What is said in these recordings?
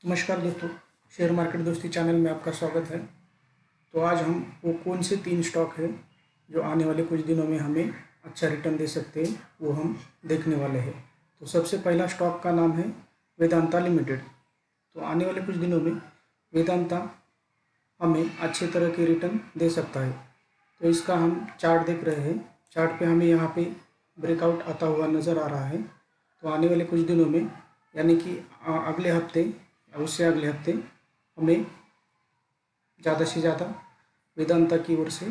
नमस्कार दोस्तों, share market दोस्ती चैनल में आपका स्वागत है। तो आज हम वो कौन से 3 स्टॉक है जो आने वाले कुछ दिनों में हमें अच्छा रिटर्न दे सकते हैं, वो हम देखने वाले हैं। तो सबसे पहला स्टॉक का नाम है वेदांता लिमिटेड। तो आने वाले कुछ दिनों में वेदांता हमें अच्छे तरह के रिटर्न दे सकता है। तो इसका हम चार्ट देख रहे हैं। चार्ट पे हमें यहाँ पे ब्रेकआउट आता हुआ नज़र आ रहा है। तो आने वाले कुछ दिनों में यानी कि अगले हफ्ते या उससे अगले हफ्ते हमें ज़्यादा से ज़्यादा वेदांता की ओर से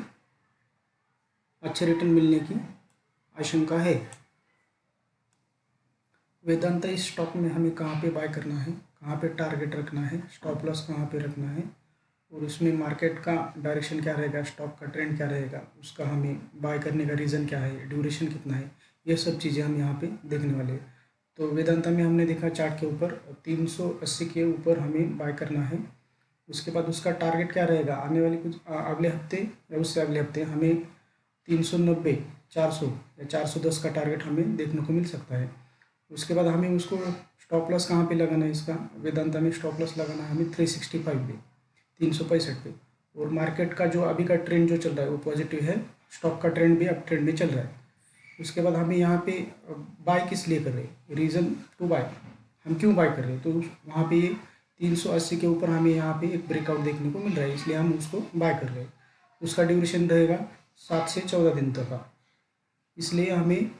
अच्छे रिटर्न मिलने की आशंका है। वेदांता इस स्टॉक में हमें कहाँ पे बाय करना है, कहाँ पे टारगेट रखना है, स्टॉप लॉस कहाँ पे रखना है और उसमें मार्केट का डायरेक्शन क्या रहेगा, स्टॉक का ट्रेंड क्या रहेगा, उसका हमें बाय करने का रीज़न क्या है, ड्यूरेशन कितना है, ये सब चीज़ें हम यहाँ पे देखने वाले हैं। तो वेदांता में हमने देखा चार्ट के ऊपर 380 के ऊपर हमें बाय करना है। उसके बाद उसका टारगेट क्या रहेगा, आने वाले कुछ अगले हफ्ते या उससे अगले हफ्ते हमें 390, 400 या 410 का टारगेट हमें देखने को मिल सकता है। उसके बाद हमें उसको स्टॉप लॉस कहाँ पे लगाना है, इसका वेदांता में स्टॉप लॉस लगाना है हमें 365 पे, 365 पे। और मार्केट का जो अभी का ट्रेंड जो चल रहा है वो पॉजिटिव है, स्टॉक का ट्रेंड भी अप ट्रेंड में चल रहा है। उसके बाद हमें यहाँ पे बाय किस लिए कर रहे हैं, रीज़न टू बाय, हम क्यों बाय कर रहे हैं। तो वहाँ पे 380 के ऊपर हमें यहाँ पे एक ब्रेकआउट देखने को मिल रहा है, इसलिए हम उसको बाय कर रहे हैं। उसका ड्यूरेशन रहेगा 7 से 14 दिन तक का, इसलिए हमें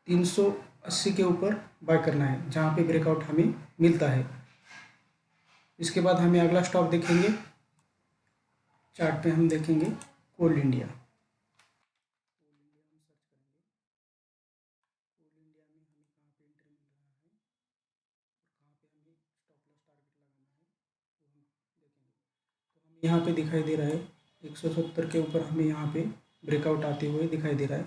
380 के ऊपर बाय करना है जहाँ पे ब्रेकआउट हमें मिलता है। इसके बाद हमें अगला स्टॉक देखेंगे, चार्ट पे हम देखेंगे कोल इंडिया। यहाँ पे दिखाई दे रहा है 170 के ऊपर हमें यहाँ पे ब्रेकआउट आते हुए दिखाई दे रहा है।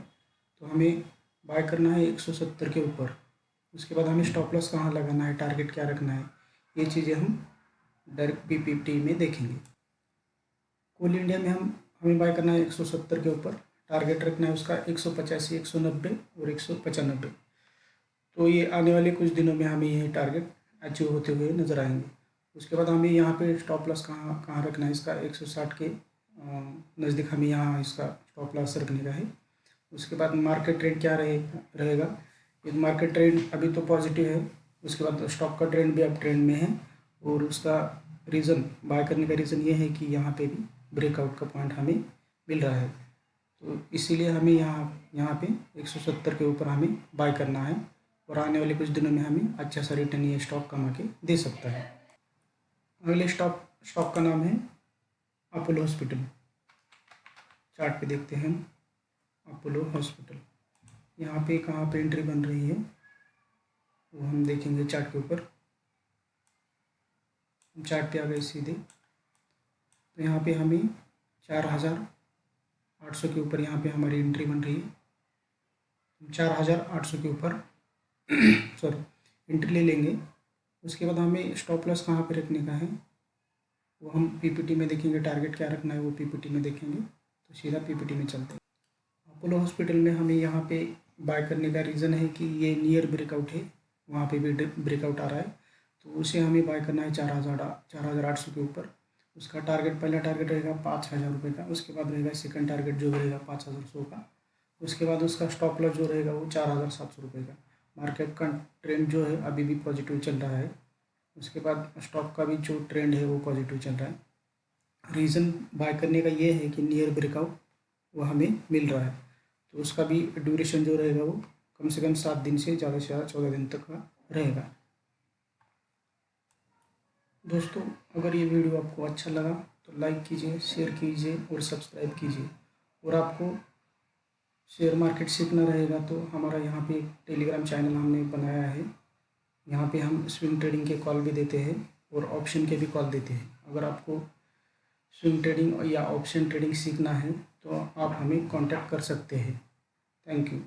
तो हमें बाय करना है 170 के ऊपर। उसके बाद हमें स्टॉप लॉस कहाँ लगाना है, टारगेट क्या रखना है, ये चीज़ें हम डायरेक्ट पीपीटी में देखेंगे। कोल इंडिया में हमें बाय करना है 170 के ऊपर, टारगेट रखना है उसका 185, 190 और 195। तो ये आने वाले कुछ दिनों में हमें ये टारगेट अचीव होते हुए नज़र आएंगे। उसके बाद हमें यहाँ पे स्टॉप लॉस कहाँ कहाँ रखना है, इसका 160 के नज़दीक हमें यहाँ इसका स्टॉप लॉस रखने का है। उसके बाद मार्केट ट्रेंड क्या रहेगा, ये मार्केट ट्रेंड अभी तो पॉजिटिव है। उसके बाद स्टॉक का ट्रेंड भी अप ट्रेंड में है और उसका रीज़न बाय करने का रीज़न ये है कि यहाँ पे भी ब्रेकआउट का पॉइंट हमें मिल रहा है। तो इसीलिए हमें यहाँ पे 170 के ऊपर हमें बाय करना है और आने वाले कुछ दिनों में हमें अच्छा सा रिटर्न ये स्टॉक कमा के दे सकता है। अगले स्टॉक का नाम है अपोलो हॉस्पिटल। चार्ट पे देखते हैं हम अपोलो हॉस्पिटल। यहाँ पे कहाँ पे एंट्री बन रही है वो हम देखेंगे चार्ट के ऊपर। चार्ट पे आ गए सीधे, तो यहाँ पे हमें 4800 के ऊपर यहाँ पे हमारी एंट्री बन रही है। 4800 के ऊपर सॉरी एंट्री ले लेंगे। उसके बाद हमें स्टॉप लॉस कहाँ पे रखने का है वो हम पीपीटी में देखेंगे, टारगेट क्या रखना है वो पीपीटी में देखेंगे। तो सीधा पीपीटी में चलते हैं। अपोलो हॉस्पिटल में हमें यहाँ पे बाय करने का रीज़न है कि ये नियर ब्रेकआउट है, वहाँ पे भी ब्रेकआउट आ रहा है, तो उसे हमें बाय करना है 4800 के ऊपर। उसका टारगेट, पहला टारगेट रहेगा 5000 रुपये का। उसके बाद रहेगा सेकंड टारगेट जो रहेगा 5100 का। उसके बाद उसका स्टॉप लॉस जो रहेगा वो 4700 रुपये का। मार्केट का ट्रेंड जो है अभी भी पॉजिटिव चल रहा है। उसके बाद स्टॉक का भी जो ट्रेंड है वो पॉजिटिव चल रहा है। रीज़न बाय करने का ये है कि नियर ब्रेकआउट वो हमें मिल रहा है। तो उसका भी ड्यूरेशन जो रहेगा वो कम से कम 7 दिन से ज़्यादा 14 दिन तक का रहेगा। दोस्तों, अगर ये वीडियो आपको अच्छा लगा तो लाइक कीजिए, शेयर कीजिए और सब्सक्राइब कीजिए। और आपको शेयर मार्केट सीखना रहेगा तो हमारा यहाँ पे टेलीग्राम चैनल हमने बनाया है। यहाँ पे हम स्विंग ट्रेडिंग के कॉल भी देते हैं और ऑप्शन के भी कॉल देते हैं। अगर आपको स्विंग ट्रेडिंग या ऑप्शन ट्रेडिंग सीखना है तो आप हमें कांटेक्ट कर सकते हैं। Thank you.